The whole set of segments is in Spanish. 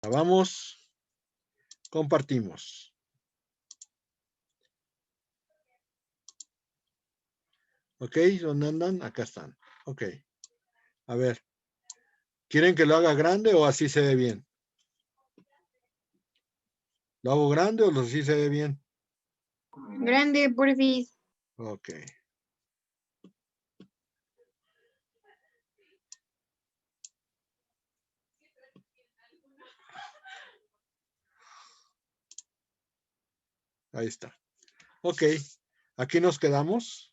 Vamos, compartimos. Ok, ¿dónde andan? Acá están. Ok. A ver, ¿quieren que lo haga grande o así se ve bien? ¿Lo hago grande o así se ve bien? Grande, porfis. Ok. Ahí está. Ok, aquí nos quedamos.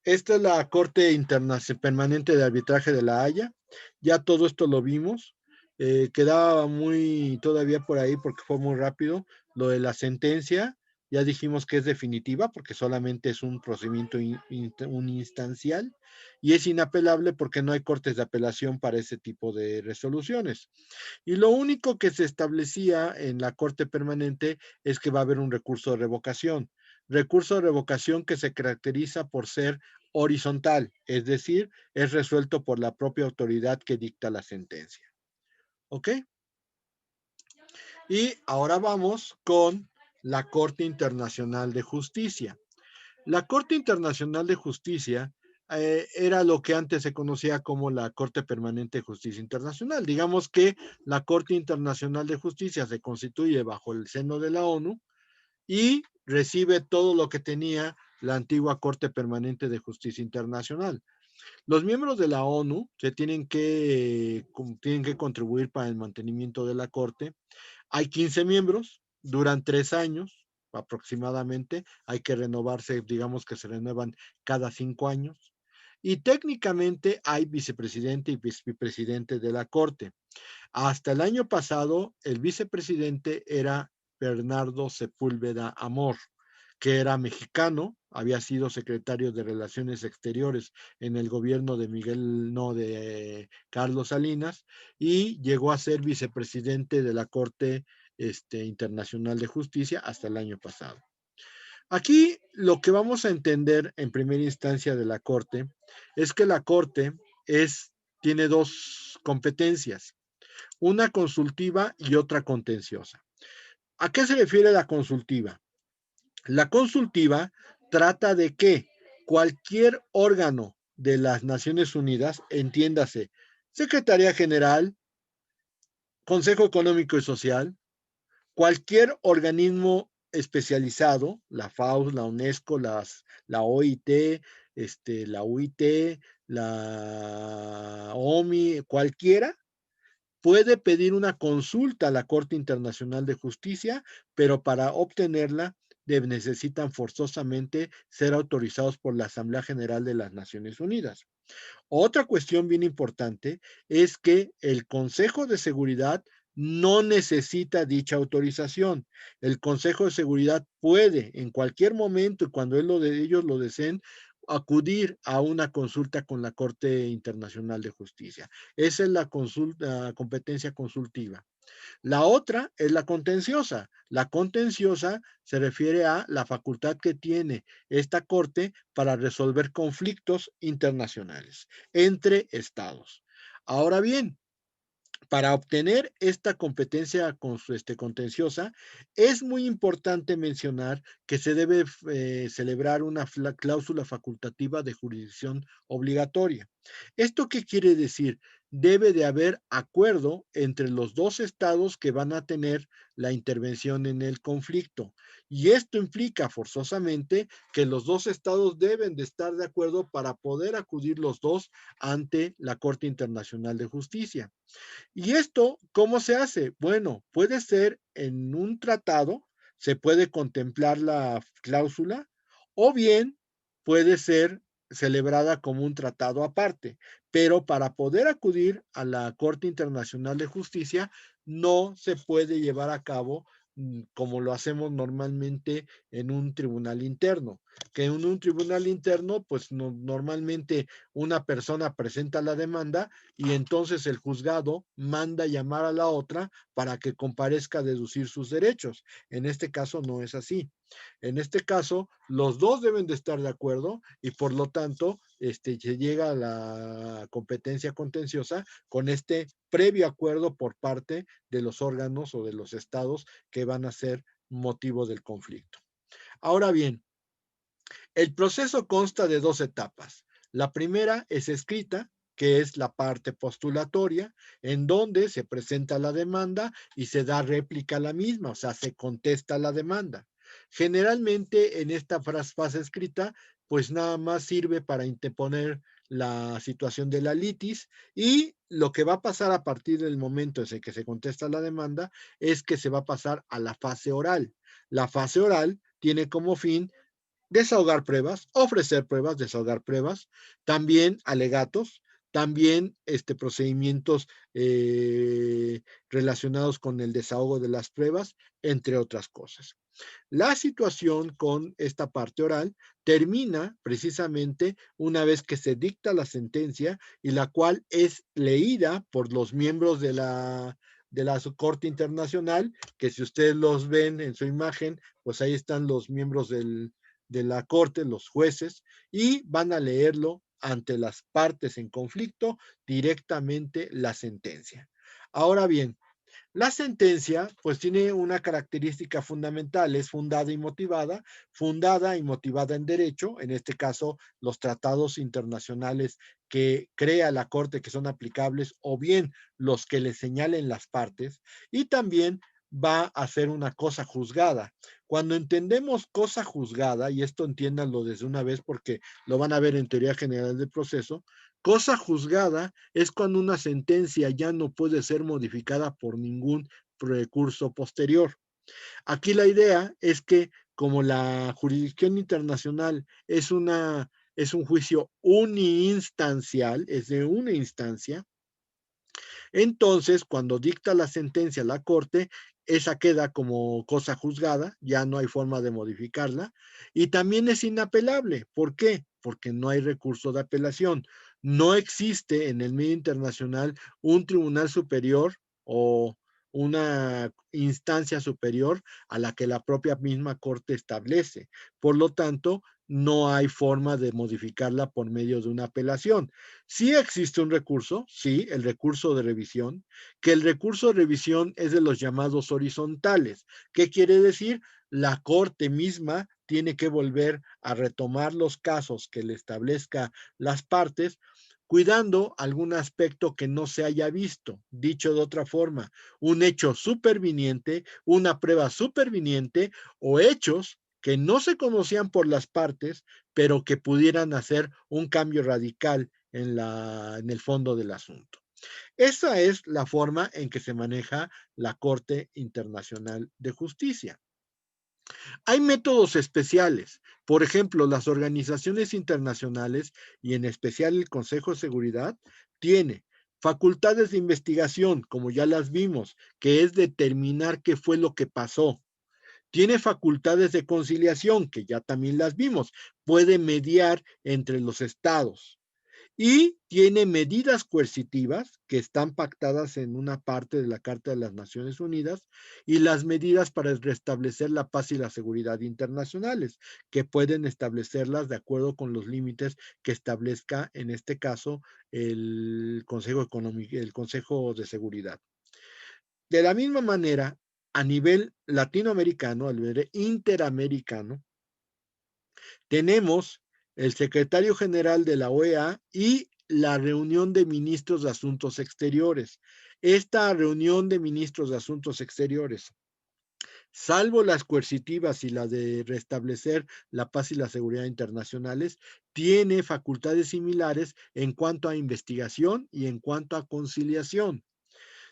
Esta es la Corte Internacional Permanente de Arbitraje de La Haya. Ya todo esto lo vimos. Quedaba muy todavía por ahí porque fue muy rápido. Lo de la sentencia, ya dijimos que es definitiva porque solamente es un procedimiento uninstancial y es inapelable porque no hay cortes de apelación para ese tipo de resoluciones. Y lo único que se establecía en la Corte Permanente es que va a haber un recurso de revocación. Recurso de revocación que se caracteriza por ser horizontal, es decir, es resuelto por la propia autoridad que dicta la sentencia. ¿Ok? Y ahora vamos con la Corte Internacional de Justicia. La Corte Internacional de Justicia era lo que antes se conocía como la Corte Permanente de Justicia Internacional. Digamos que la Corte Internacional de Justicia se constituye bajo el seno de la ONU y recibe todo lo que tenía la antigua Corte Permanente de Justicia Internacional. Los miembros de la ONU se tienen que contribuir para el mantenimiento de la Corte. Hay 15 miembros, duran 3 años aproximadamente, hay que renovarse, digamos que se renuevan cada 5 años. Y técnicamente hay vicepresidente y vicepresidente de la Corte. Hasta el año pasado, el vicepresidente era Bernardo Sepúlveda Amor, que era mexicano, había sido secretario de Relaciones Exteriores en el gobierno de de Carlos Salinas, y llegó a ser vicepresidente de la Corte Internacional de Justicia hasta el año pasado. Aquí lo que vamos a entender en primera instancia de la Corte es que la Corte tiene dos competencias, una consultiva y otra contenciosa. ¿A qué se refiere la consultiva? La consultiva trata de que cualquier órgano de las Naciones Unidas, entiéndase, Secretaría General, Consejo Económico y Social, cualquier organismo especializado, la FAO, la UNESCO, la OIT, la UIT, la OMI, cualquiera, puede pedir una consulta a la Corte Internacional de Justicia, pero para obtenerla necesitan forzosamente ser autorizados por la Asamblea General de las Naciones Unidas. Otra cuestión bien importante es que el Consejo de Seguridad no necesita dicha autorización. El Consejo de Seguridad puede en cualquier momento y cuando ellos lo deseen acudir a una consulta con la Corte Internacional de Justicia. Esa es la competencia consultiva. La otra es la contenciosa. La contenciosa se refiere a la facultad que tiene esta corte para resolver conflictos internacionales entre estados. Ahora bien, para obtener esta competencia contenciosa, es muy importante mencionar que se debe celebrar una cláusula facultativa de jurisdicción obligatoria. ¿Esto qué quiere decir? Debe de haber acuerdo entre los dos estados que van a tener la intervención en el conflicto. Y esto implica forzosamente que los dos estados deben de estar de acuerdo para poder acudir los dos ante la Corte Internacional de Justicia. ¿Y esto cómo se hace? Bueno, puede ser en un tratado, se puede contemplar la cláusula, o bien puede ser celebrada como un tratado aparte. Pero para poder acudir a la Corte Internacional de Justicia, no se puede llevar a cabo como lo hacemos normalmente en un tribunal interno, que en un tribunal interno, pues normalmente una persona presenta la demanda y entonces el juzgado manda llamar a la otra para que comparezca a deducir sus derechos. En este caso no es así. En este caso, los dos deben de estar de acuerdo y por lo tanto se llega a la competencia contenciosa con este previo acuerdo por parte de los órganos o de los estados que van a ser motivo del conflicto. Ahora bien, el proceso consta de dos etapas. La primera es escrita, que es la parte postulatoria, en donde se presenta la demanda y se da réplica a la misma, o sea, se contesta la demanda. Generalmente en esta fase escrita, pues nada más sirve para interponer la situación de la litis, y lo que va a pasar a partir del momento en que se contesta la demanda es que se va a pasar a la fase oral. La fase oral tiene como fin desahogar pruebas, ofrecer pruebas, desahogar pruebas, también alegatos, también procedimientos relacionados con el desahogo de las pruebas, entre otras cosas. La situación con esta parte oral termina precisamente una vez que se dicta la sentencia, y la cual es leída por los miembros de la Corte Internacional, que si ustedes los ven en su imagen, pues ahí están los miembros de la Corte, los jueces, y van a leerlo ante las partes en conflicto directamente la sentencia. Ahora bien, la sentencia, pues tiene una característica fundamental, es fundada y motivada en derecho, en este caso los tratados internacionales que crea la Corte que son aplicables, o bien los que le señalen las partes, y también va a ser una cosa juzgada. Cuando entendemos cosa juzgada, y esto entiéndanlo desde una vez porque lo van a ver en teoría general del proceso, cosa juzgada es cuando una sentencia ya no puede ser modificada por ningún recurso posterior. Aquí la idea es que como la jurisdicción internacional es un juicio uniinstancial, es de una instancia, entonces cuando dicta la sentencia la Corte, esa queda como cosa juzgada, ya no hay forma de modificarla, y también es inapelable. ¿Por qué? Porque no hay recurso de apelación. No existe en el medio internacional un tribunal superior o una instancia superior a la que la propia misma Corte establece. Por lo tanto, no hay forma de modificarla por medio de una apelación. Sí existe un recurso, sí, el recurso de revisión, que el recurso de revisión es de los llamados horizontales. ¿Qué quiere decir? La Corte misma tiene que volver a retomar los casos que le establezca las partes, cuidando algún aspecto que no se haya visto. Dicho de otra forma, un hecho superviniente, una prueba superviniente, o hechos que no se conocían por las partes, pero que pudieran hacer un cambio radical en el fondo del asunto. Esa es la forma en que se maneja la Corte Internacional de Justicia. Hay métodos especiales. Por ejemplo, las organizaciones internacionales, y en especial el Consejo de Seguridad, tiene facultades de investigación, como ya las vimos, que es determinar qué fue lo que pasó. Tiene facultades de conciliación, que ya también las vimos. Puede mediar entre los estados. Y tiene medidas coercitivas que están pactadas en una parte de la Carta de las Naciones Unidas, y las medidas para restablecer la paz y la seguridad internacionales, que pueden establecerlas de acuerdo con los límites que establezca, en este caso, el Consejo Económico, el Consejo de Seguridad. De la misma manera, a nivel latinoamericano, a nivel interamericano, tenemos el secretario general de la OEA y la reunión de ministros de Asuntos Exteriores. Esta reunión de ministros de Asuntos Exteriores, salvo las coercitivas y las de restablecer la paz y la seguridad internacionales, tiene facultades similares en cuanto a investigación y en cuanto a conciliación.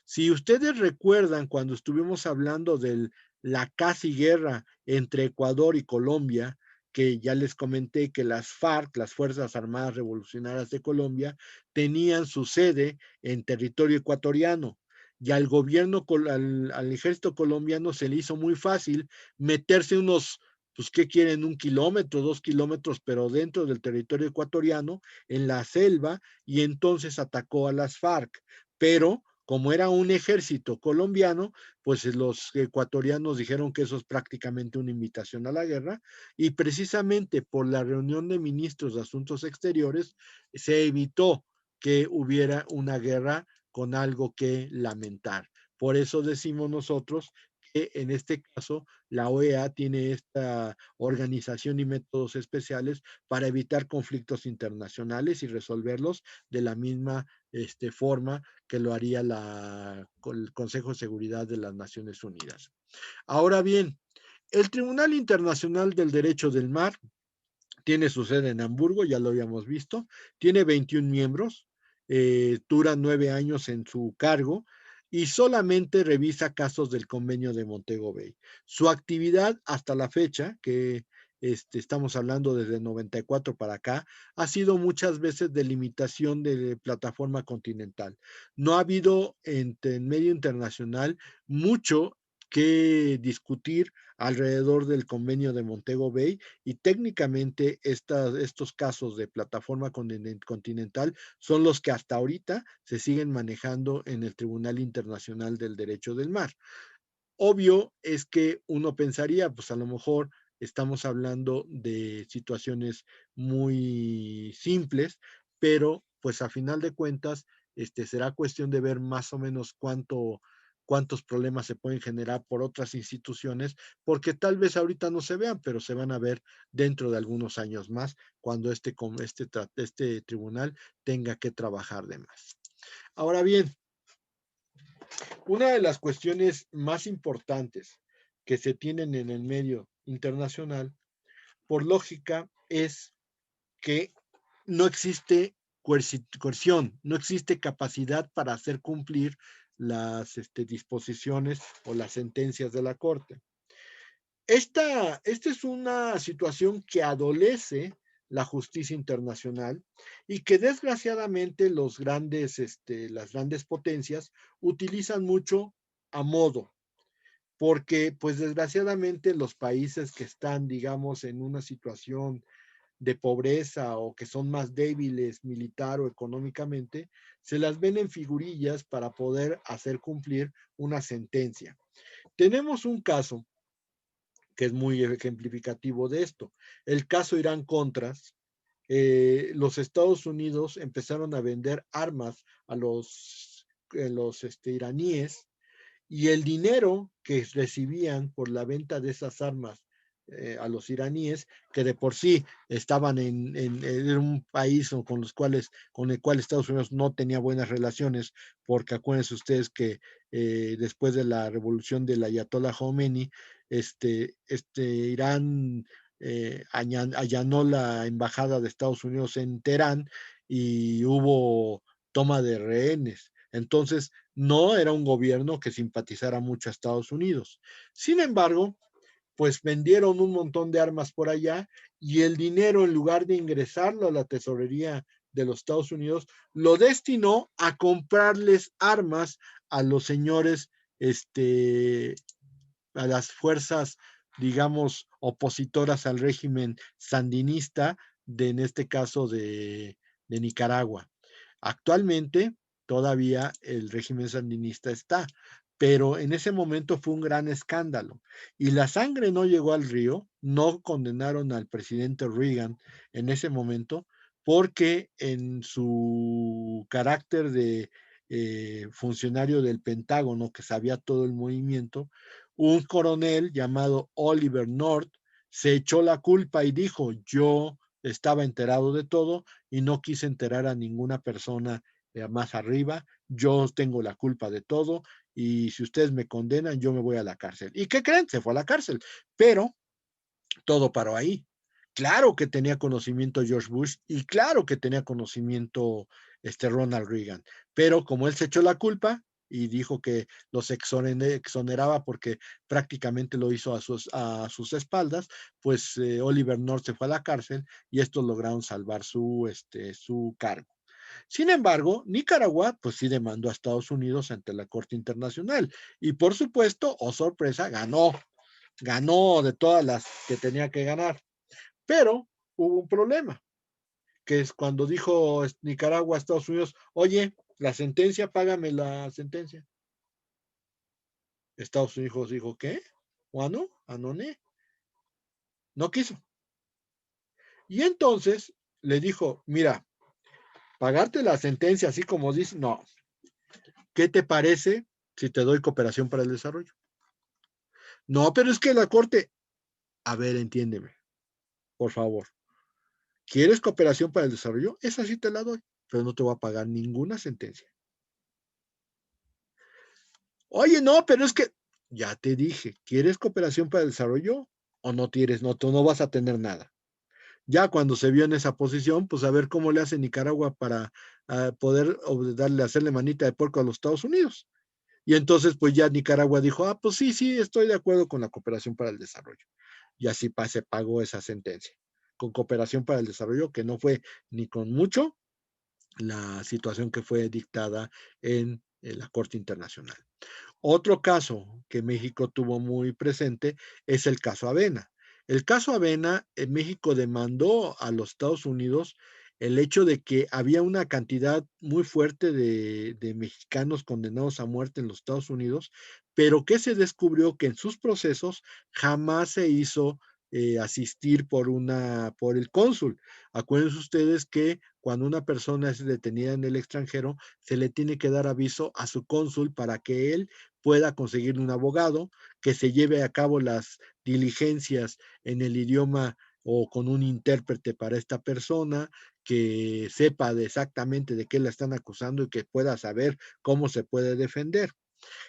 Si ustedes recuerdan cuando estuvimos hablando de la casi guerra entre Ecuador y Colombia, que ya les comenté que las FARC, las Fuerzas Armadas Revolucionarias de Colombia, tenían su sede en territorio ecuatoriano, y al gobierno, al ejército colombiano se le hizo muy fácil meterse unos, pues, ¿qué quieren? 1 kilómetro, 2 kilómetros, pero dentro del territorio ecuatoriano, en la selva, y entonces atacó a las FARC. Pero como era un ejército colombiano, pues los ecuatorianos dijeron que eso es prácticamente una invitación a la guerra, y precisamente por la reunión de ministros de Asuntos Exteriores se evitó que hubiera una guerra con algo que lamentar. Por eso decimos nosotros que en este caso la OEA tiene esta organización y métodos especiales para evitar conflictos internacionales y resolverlos de la misma forma que lo haría el Consejo de Seguridad de las Naciones Unidas. Ahora bien, el Tribunal Internacional del Derecho del Mar tiene su sede en Hamburgo, ya lo habíamos visto, tiene 21 miembros, dura 9 años en su cargo y solamente revisa casos del convenio de Montego Bay. Su actividad hasta la fecha, que estamos hablando desde el 94 para acá, ha sido muchas veces de limitación de plataforma continental. No ha habido en medio internacional mucho que discutir alrededor del convenio de Montego Bay y técnicamente estos casos de plataforma continental son los que hasta ahorita se siguen manejando en el Tribunal Internacional del Derecho del Mar. Obvio es que uno pensaría, pues a lo mejor estamos hablando de situaciones muy simples, pero pues a final de cuentas será cuestión de ver más o menos cuántos problemas se pueden generar por otras instituciones, porque tal vez ahorita no se vean, pero se van a ver dentro de algunos años más, cuando este tribunal tenga que trabajar de más. Ahora bien, una de las cuestiones más importantes que se tienen en el medio internacional, por lógica, es que no existe coerción, no existe capacidad para hacer cumplir las disposiciones o las sentencias de la Corte. Esta es una situación que adolece la justicia internacional y que desgraciadamente las grandes potencias utilizan mucho a modo, porque pues desgraciadamente los países que están, digamos, en una situación de pobreza o que son más débiles militar o económicamente, se las ven en figurillas para poder hacer cumplir una sentencia. Tenemos un caso que es muy ejemplificativo de esto. El caso Irán-Contras, los Estados Unidos empezaron a vender armas a los iraníes y el dinero que recibían por la venta de esas armas a los iraníes, que de por sí estaban en un país con el cual Estados Unidos no tenía buenas relaciones, porque acuérdense ustedes que después de la revolución del Ayatollah Khomeini, Irán allanó la embajada de Estados Unidos en Teherán y hubo toma de rehenes. Entonces, no era un gobierno que simpatizara mucho a Estados Unidos. Sin embargo, pues vendieron un montón de armas por allá y el dinero, en lugar de ingresarlo a la tesorería de los Estados Unidos, lo destinó a comprarles armas a los señores, a las fuerzas, digamos, opositoras al régimen sandinista, en este caso de Nicaragua. Actualmente, todavía el régimen sandinista está, pero en ese momento fue un gran escándalo y la sangre no llegó al río, no condenaron al presidente Reagan en ese momento porque en su carácter de funcionario del Pentágono que sabía todo el movimiento, un coronel llamado Oliver North se echó la culpa y dijo: yo estaba enterado de todo y no quise enterar a ninguna persona más arriba, yo tengo la culpa de todo y si ustedes me condenan, yo me voy a la cárcel. ¿Y qué creen? Se fue a la cárcel, pero todo paró ahí. Claro que tenía conocimiento George Bush y claro que tenía conocimiento Ronald Reagan, pero como él se echó la culpa y dijo que los exoneraba porque prácticamente lo hizo a sus espaldas, pues Oliver North se fue a la cárcel y estos lograron salvar su cargo. Sin embargo, Nicaragua, pues sí demandó a Estados Unidos ante la Corte Internacional y por supuesto, oh sorpresa, ganó de todas las que tenía que ganar. Pero hubo un problema, que es cuando dijo Nicaragua a Estados Unidos: oye, la sentencia, págame la sentencia. Estados Unidos dijo, ¿qué? ¿Bueno? ¿Anone? No quiso. Y entonces le dijo, mira, pagarte la sentencia así como dice, no. ¿Qué te parece si te doy cooperación para el desarrollo? No, pero es que la corte, a ver, entiéndeme, por favor. ¿Quieres cooperación para el desarrollo? Esa sí te la doy, pero no te voy a pagar ninguna sentencia. Oye, no, pero es que ya te dije, ¿quieres cooperación para el desarrollo o no quieres? No, tú no vas a tener nada. Ya cuando se vio en esa posición, pues a ver cómo le hace Nicaragua para poder hacerle manita de puerco a los Estados Unidos. Y entonces, pues ya Nicaragua dijo, pues sí, sí, estoy de acuerdo con la cooperación para el desarrollo. Y así se pagó esa sentencia, con cooperación para el desarrollo, que no fue ni con mucho la situación que fue dictada en la Corte Internacional. Otro caso que México tuvo muy presente es el caso Avena. El caso Avena, en México demandó a los Estados Unidos el hecho de que había una cantidad muy fuerte de mexicanos condenados a muerte en los Estados Unidos, pero que se descubrió que en sus procesos jamás se hizo asistir por el cónsul. Acuérdense ustedes que cuando una persona es detenida en el extranjero, se le tiene que dar aviso a su cónsul para que él pueda conseguir un abogado, que se lleve a cabo las diligencias en el idioma o con un intérprete para esta persona, que sepa exactamente de qué la están acusando y que pueda saber cómo se puede defender.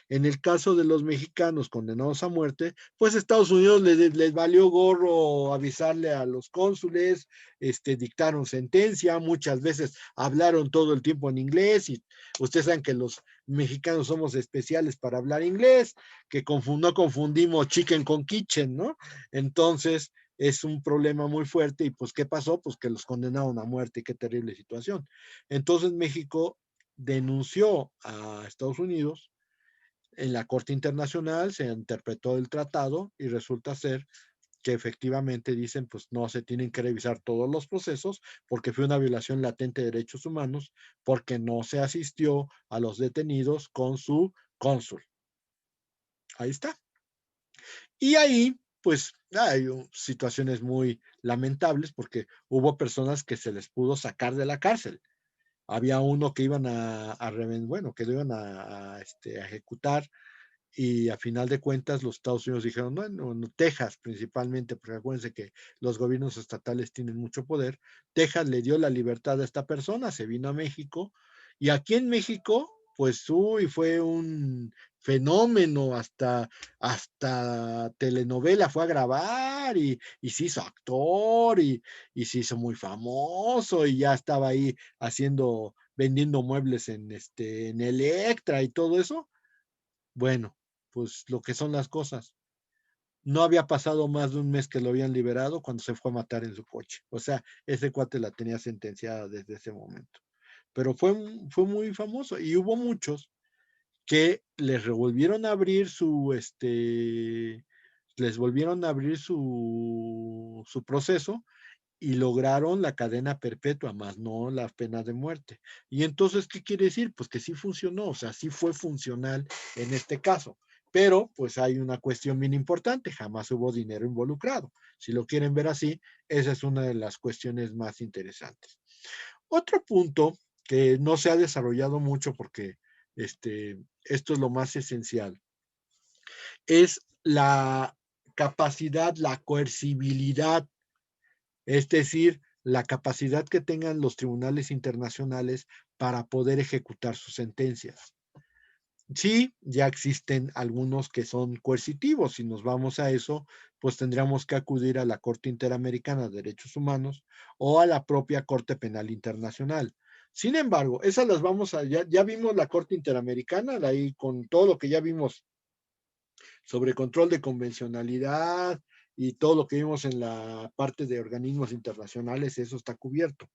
En el caso de los mexicanos condenados a muerte, pues Estados Unidos les valió gorro avisarle a los cónsules, dictaron sentencia, muchas veces hablaron todo el tiempo en inglés y ustedes saben que los mexicanos somos especiales para hablar inglés, que no confundimos chicken con kitchen, ¿no? Entonces es un problema muy fuerte y pues ¿qué pasó? Pues que los condenaron a muerte, qué terrible situación. Entonces México denunció a Estados Unidos en la Corte Internacional, se interpretó el tratado y resulta ser que efectivamente dicen, pues no se tienen que revisar todos los procesos porque fue una violación latente de derechos humanos, porque no se asistió a los detenidos con su cónsul. Ahí está. Y ahí, pues, hay situaciones muy lamentables porque hubo personas que se les pudo sacar de la cárcel. Había uno que iban bueno, que lo iban a ejecutar y a final de cuentas los Estados Unidos dijeron, no, Texas principalmente, porque acuérdense que los gobiernos estatales tienen mucho poder, Texas le dio la libertad a esta persona, se vino a México, y aquí en México, pues fue un fenómeno, hasta telenovela fue a grabar y se hizo actor y se hizo muy famoso y ya estaba ahí vendiendo muebles en Electra y todo eso. Bueno, pues lo que son las cosas. No había pasado más de un mes que lo habían liberado cuando se fue a matar en su coche. O sea, ese cuate la tenía sentenciada desde ese momento. Pero fue muy famoso y hubo muchos que les volvieron a abrir su proceso y lograron la cadena perpetua, más no la pena de muerte. Y entonces, ¿qué quiere decir? Pues que sí funcionó, o sea, sí fue funcional en este caso. Pero, pues hay una cuestión bien importante, jamás hubo dinero involucrado. Si lo quieren ver así, esa es una de las cuestiones más interesantes. Otro punto que no se ha desarrollado mucho porque esto es lo más esencial, es la capacidad, la coercibilidad, es decir, la capacidad que tengan los tribunales internacionales para poder ejecutar sus sentencias. Sí, ya existen algunos que son coercitivos. Si nos vamos a eso, pues tendríamos que acudir a la Corte Interamericana de Derechos Humanos o a la propia Corte Penal Internacional. Sin embargo, esas las ya vimos la Corte Interamericana, ahí con todo lo que ya vimos sobre control de convencionalidad y todo lo que vimos en la parte de organismos internacionales, eso está cubierto.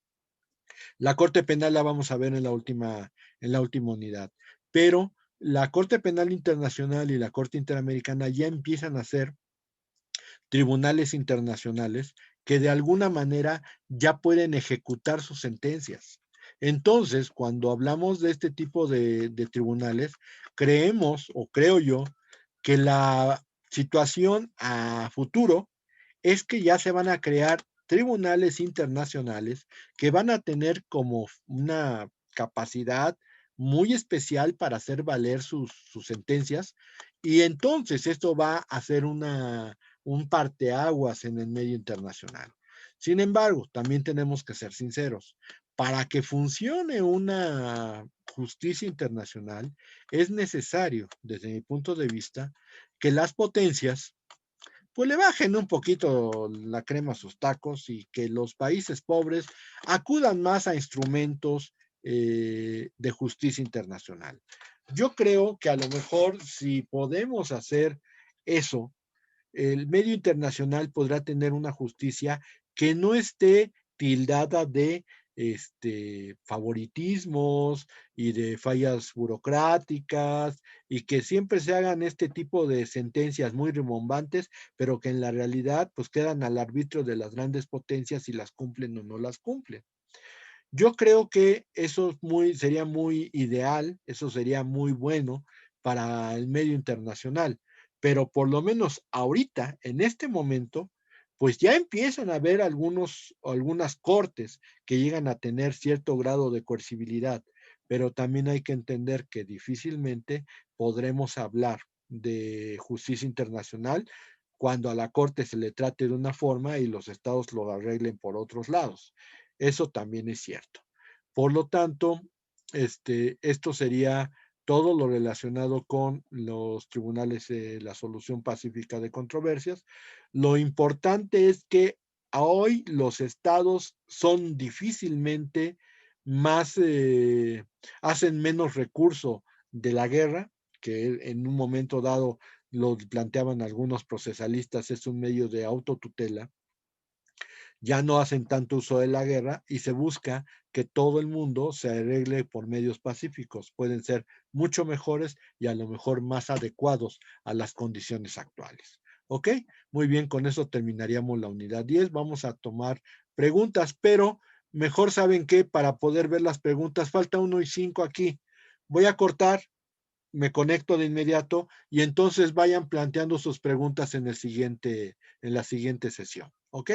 La Corte Penal la vamos a ver en la última unidad, pero la Corte Penal Internacional y la Corte Interamericana ya empiezan a ser tribunales internacionales que de alguna manera ya pueden ejecutar sus sentencias. Entonces, cuando hablamos de este tipo de tribunales, creemos, o creo yo, que la situación a futuro es que ya se van a crear tribunales internacionales que van a tener como una capacidad muy especial para hacer valer sus sentencias, y entonces esto va a ser un parteaguas en el medio internacional. Sin embargo, también tenemos que ser sinceros. Para que funcione una justicia internacional, es necesario, desde mi punto de vista, que las potencias pues le bajen un poquito la crema a sus tacos y que los países pobres acudan más a instrumentos de justicia internacional. Yo creo que a lo mejor si podemos hacer eso, el medio internacional podrá tener una justicia que no esté tildada de favoritismos y de fallas burocráticas, y que siempre se hagan este tipo de sentencias muy rimbombantes, pero que en la realidad pues quedan al arbitrio de las grandes potencias si las cumplen o no las cumplen. Yo creo que eso sería muy ideal, eso sería muy bueno para el medio internacional, pero por lo menos ahorita, en este momento, pues ya empiezan a haber algunas cortes que llegan a tener cierto grado de coercibilidad, pero también hay que entender que difícilmente podremos hablar de justicia internacional cuando a la corte se le trate de una forma y los estados lo arreglen por otros lados. Eso también es cierto. Por lo tanto, esto sería todo lo relacionado con los tribunales de la solución pacífica de controversias. Lo importante es que hoy los estados son difícilmente más, hacen menos recurso de la guerra, que en un momento dado lo planteaban algunos procesalistas, es un medio de autotutela. Ya no hacen tanto uso de la guerra y se busca que todo el mundo se arregle por medios pacíficos. Pueden ser mucho mejores y a lo mejor más adecuados a las condiciones actuales. ¿Ok? Muy bien, con eso terminaríamos la unidad 10. Vamos a tomar preguntas, pero mejor saben que para poder ver las preguntas, falta 1 y 5 aquí. Voy a cortar, me conecto de inmediato y entonces vayan planteando sus preguntas en la siguiente sesión. ¿Ok?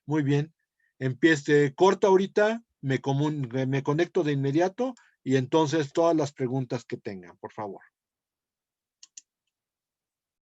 Muy bien. Empiece, corta ahorita, me conecto de inmediato y entonces todas las preguntas que tengan, por favor.